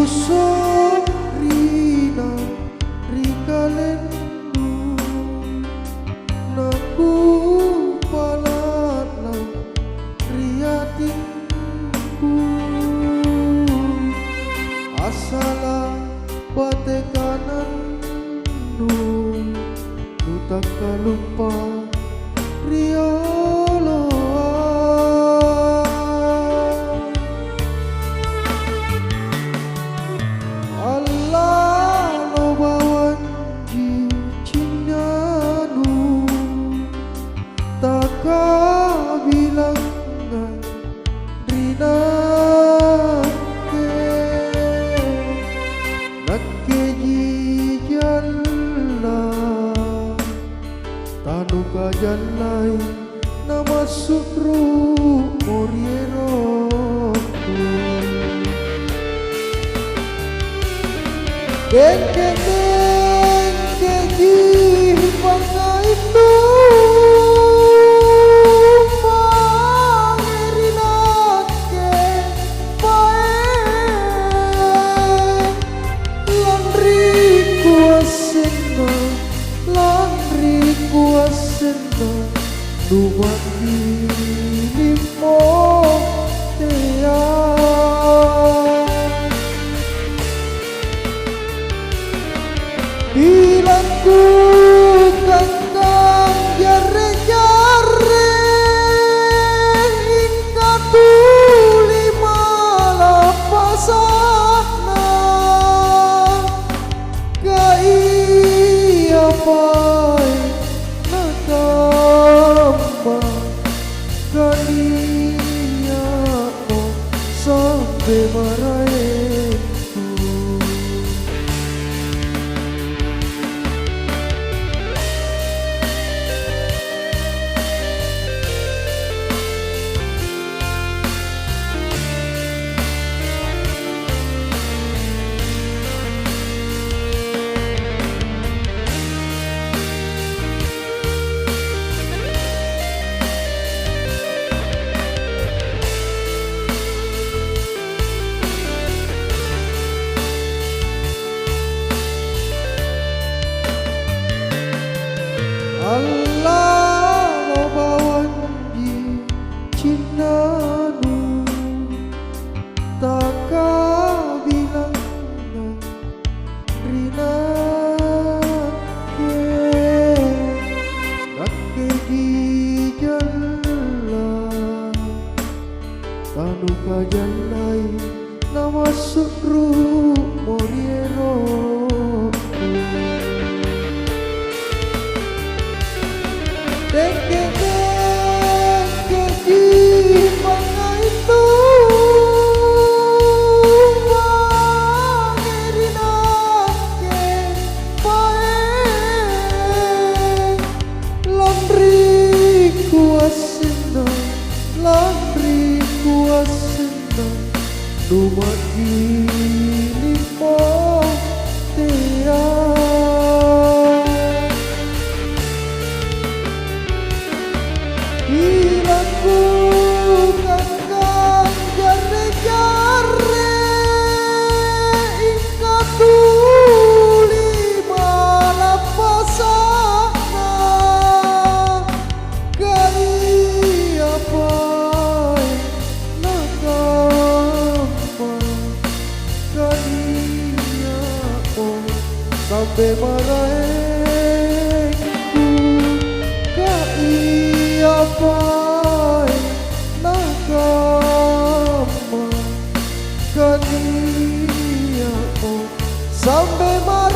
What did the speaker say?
Kusok rina rikalendu naku palatna riatinku asala bate kanannu nu tak lupa riolo Allah lo bawan cincinanu tak bilangan rina nakke jijalla tanuka jallai nama sukru moriero denge pangaitu pangerinake pae landri kuasena dumati limo tea bilangku kangkang jare-jare hingga tuli malah pasana kai apai nakamba kania sampai marae Allah lo bawan cincinanu tak bilangan rina nakke jijalla tanuka jallai nama sukru moriero denge pangaitu pangerinake pae landri kuasena dumati limo tea bilangku kangkang jare-jare hingga tuli malah pasana kai apai nakamba kania sampai maraengku kai apai nakamba kania sampai maraengku